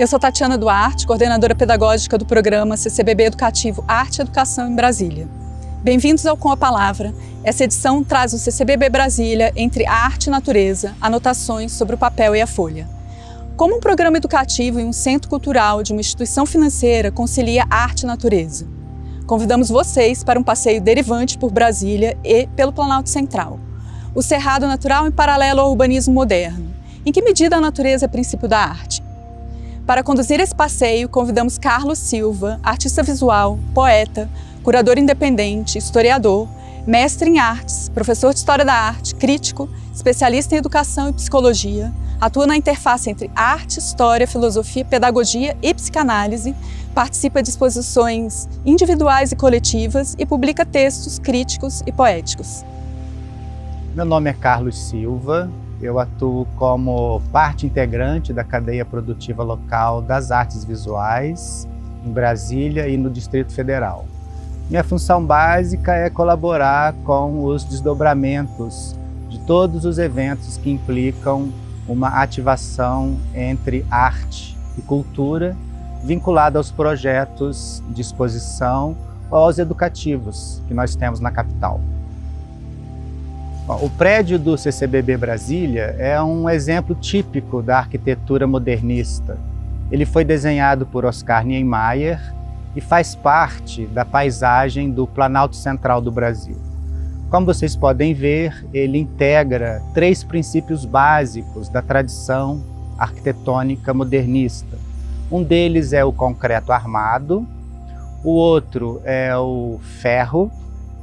Eu sou Tatiana Duarte, coordenadora pedagógica do programa CCBB Educativo Arte e Educação em Brasília. Bem-vindos ao Com a Palavra. Essa edição traz o CCBB Brasília entre arte e natureza, anotações sobre o papel e a folha. Como um programa educativo e um centro cultural de uma instituição financeira concilia arte e natureza? Convidamos vocês para um passeio derivante por Brasília e pelo Planalto Central. O Cerrado Natural em paralelo ao urbanismo moderno. Em que medida a natureza é princípio da arte? Para conduzir esse passeio, convidamos Carlos Silva, artista visual, poeta, curador independente, historiador, mestre em artes, professor de História da Arte, crítico, especialista em educação e psicologia, atua na interface entre arte, história, filosofia, pedagogia e psicanálise, participa de exposições individuais e coletivas e publica textos críticos e poéticos. Meu nome é Carlos Silva, eu atuo como parte integrante da cadeia produtiva local das artes visuais em Brasília e no Distrito Federal. Minha função básica é colaborar com os desdobramentos de todos os eventos que implicam uma ativação entre arte e cultura vinculada aos projetos de exposição ou aos educativos que nós temos na capital. O prédio do CCBB Brasília é um exemplo típico da arquitetura modernista. Ele foi desenhado por Oscar Niemeyer e faz parte da paisagem do Planalto Central do Brasil. Como vocês podem ver, ele integra 3 princípios básicos da tradição arquitetônica modernista. Um deles é o concreto armado, o outro é o ferro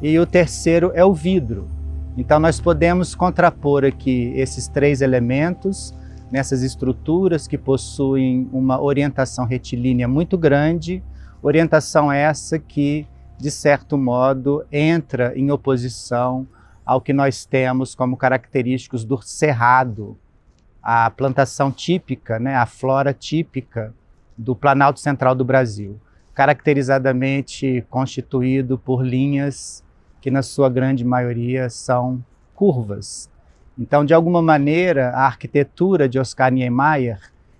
e o terceiro é o vidro. Então nós podemos contrapor aqui esses 3 elementos nessas estruturas que possuem uma orientação retilínea muito grande, orientação essa que, de certo modo, entra em oposição ao que nós temos como característicos do Cerrado, a plantação típica, a flora típica do Planalto Central do Brasil, caracterizadamente constituído por linhas que na sua grande maioria são curvas. Então, de alguma maneira, a arquitetura de Oscar Niemeyer,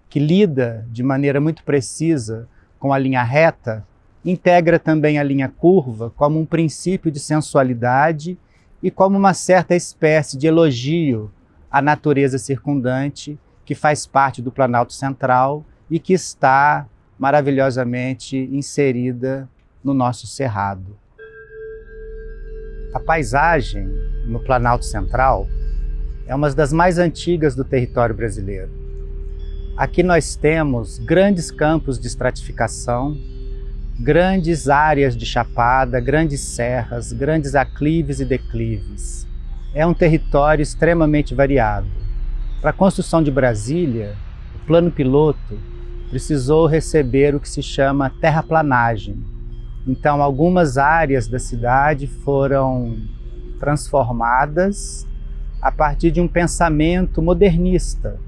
que lida de maneira muito precisa com a linha reta, integra também a linha curva como um princípio de sensualidade e como uma certa espécie de elogio à natureza circundante que faz parte do Planalto Central e que está maravilhosamente inserida no nosso Cerrado. A paisagem no Planalto Central é uma das mais antigas do território brasileiro. Aqui nós temos grandes campos de estratificação, grandes áreas de chapada, grandes serras, grandes aclives e declives. É um território extremamente variado. Para a construção de Brasília, o plano piloto precisou receber o que se chama terraplanagem. Então, algumas áreas da cidade foram transformadas a partir de um pensamento modernista,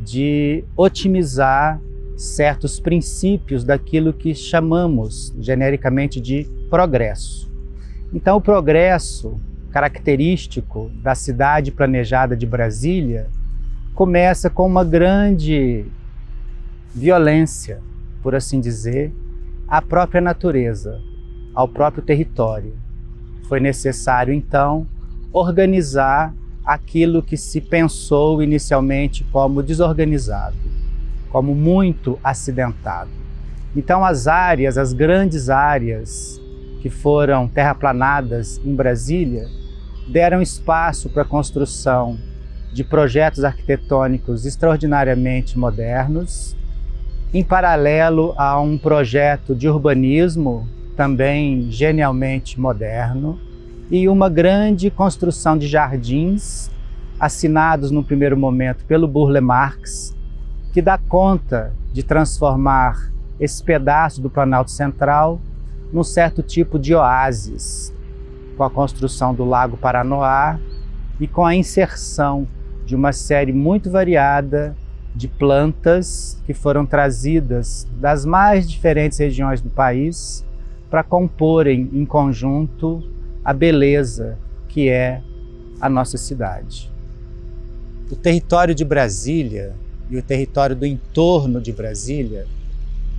de otimizar certos princípios daquilo que chamamos genericamente de progresso. Então, o progresso característico da cidade planejada de Brasília começa com uma grande violência, por assim dizer, à própria natureza, ao próprio território. Foi necessário, então, organizar aquilo que se pensou inicialmente como desorganizado, como muito acidentado. Então as grandes áreas que foram terraplanadas em Brasília deram espaço para a construção de projetos arquitetônicos extraordinariamente modernos, em paralelo a um projeto de urbanismo também genialmente moderno e uma grande construção de jardins assinados no primeiro momento pelo Burle Marx, que dá conta de transformar esse pedaço do Planalto Central num certo tipo de oásis, com a construção do Lago Paranoá e com a inserção de uma série muito variada de plantas que foram trazidas das mais diferentes regiões do país para comporem em conjunto a beleza que é a nossa cidade. O território de Brasília e o território do entorno de Brasília,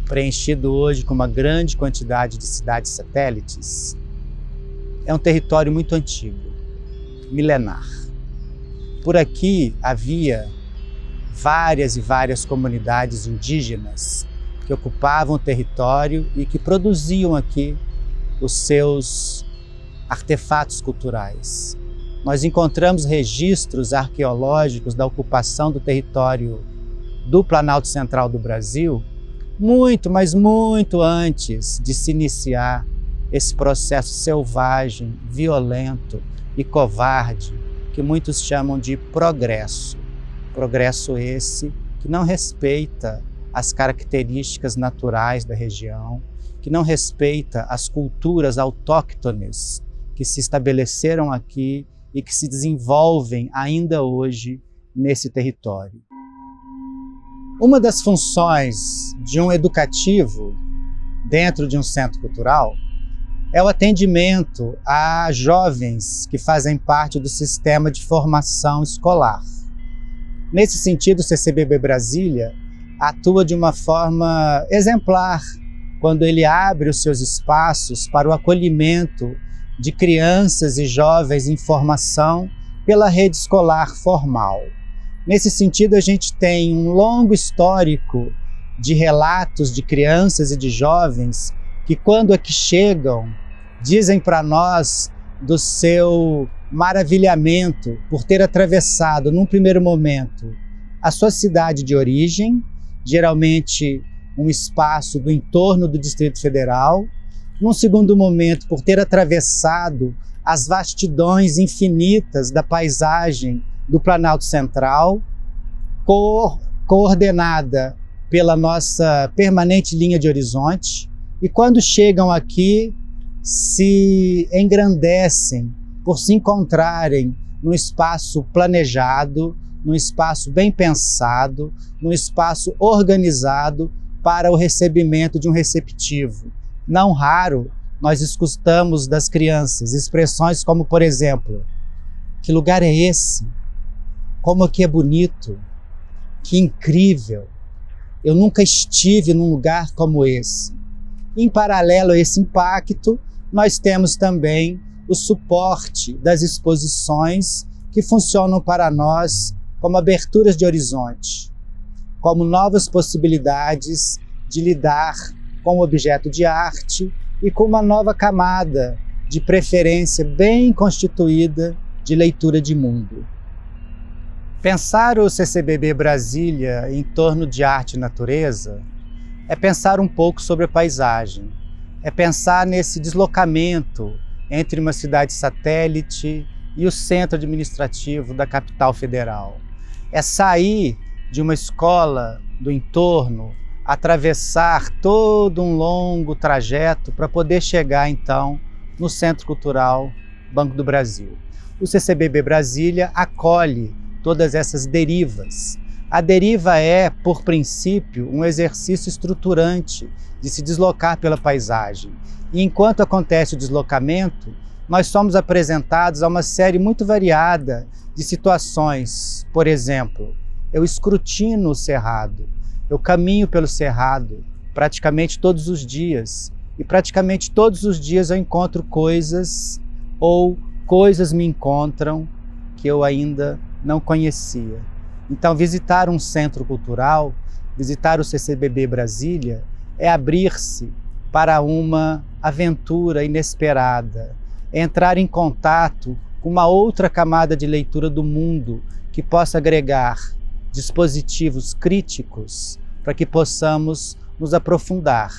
preenchido hoje com uma grande quantidade de cidades satélites, é um território muito antigo, milenar. Por aqui havia várias e várias comunidades indígenas que ocupavam o território e que produziam aqui os seus artefatos culturais. Nós encontramos registros arqueológicos da ocupação do território do Planalto Central do Brasil muito, mas muito antes de se iniciar esse processo selvagem, violento e covarde que muitos chamam de progresso. Progresso esse que não respeita as características naturais da região, que não respeita as culturas autóctones que se estabeleceram aqui e que se desenvolvem ainda hoje nesse território. Uma das funções de um educativo dentro de um centro cultural é o atendimento a jovens que fazem parte do sistema de formação escolar. Nesse sentido, o CCBB Brasília atua de uma forma exemplar quando ele abre os seus espaços para o acolhimento de crianças e jovens em formação pela rede escolar formal. Nesse sentido, a gente tem um longo histórico de relatos de crianças e de jovens que, quando aqui chegam, dizem para nós do seu maravilhamento por ter atravessado, num primeiro momento, a sua cidade de origem, geralmente um espaço do entorno do Distrito Federal, num segundo momento, por ter atravessado as vastidões infinitas da paisagem do Planalto Central, coordenada pela nossa permanente linha de horizonte, e quando chegam aqui, se engrandecem por se encontrarem num espaço planejado, num espaço bem pensado, num espaço organizado para o recebimento de um receptivo. Não raro, nós escutamos das crianças expressões como, por exemplo, que lugar é esse? Como aqui é bonito, que incrível, eu nunca estive num lugar como esse. Em paralelo a esse impacto, nós temos também o suporte das exposições que funcionam para nós como aberturas de horizonte, como novas possibilidades de lidar com o objeto de arte e com uma nova camada de preferência bem constituída de leitura de mundo. Pensar o CCBB Brasília em torno de arte e natureza é pensar um pouco sobre a paisagem, é pensar nesse deslocamento entre uma cidade satélite e o centro administrativo da capital federal. É sair de uma escola do entorno, atravessar todo um longo trajeto para poder chegar, então, no Centro Cultural Banco do Brasil. O CCBB Brasília acolhe todas essas derivas. A deriva é, por princípio, um exercício estruturante de se deslocar pela paisagem. E enquanto acontece o deslocamento, nós somos apresentados a uma série muito variada de situações. Por exemplo, eu escrutino o cerrado, eu caminho pelo cerrado praticamente todos os dias. E praticamente todos os dias eu encontro coisas, ou coisas me encontram que eu ainda não conhecia. Então, visitar um centro cultural, visitar o CCBB Brasília, é abrir-se para uma aventura inesperada, é entrar em contato com uma outra camada de leitura do mundo que possa agregar dispositivos críticos para que possamos nos aprofundar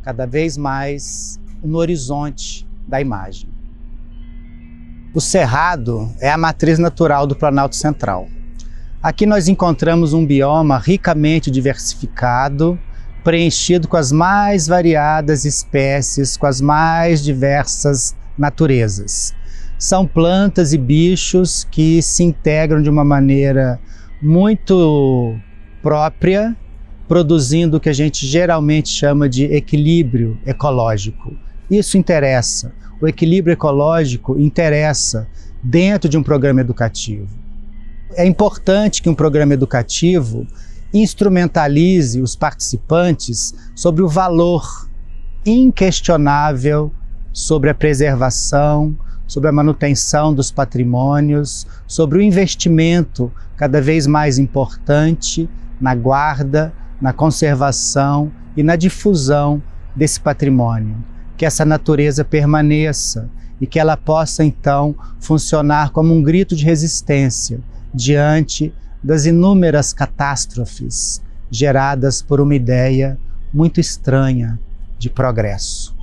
cada vez mais no horizonte da imagem. O Cerrado é a matriz natural do Planalto Central. Aqui nós encontramos um bioma ricamente diversificado, preenchido com as mais variadas espécies, com as mais diversas naturezas. São plantas e bichos que se integram de uma maneira muito própria, produzindo o que a gente geralmente chama de equilíbrio ecológico. Isso interessa. O equilíbrio ecológico interessa dentro de um programa educativo. É importante que um programa educativo instrumentalize os participantes sobre o valor inquestionável sobre a preservação, sobre a manutenção dos patrimônios, sobre o investimento cada vez mais importante na guarda, na conservação e na difusão desse patrimônio. Que essa natureza permaneça e que ela possa, então, funcionar como um grito de resistência diante das inúmeras catástrofes geradas por uma ideia muito estranha de progresso.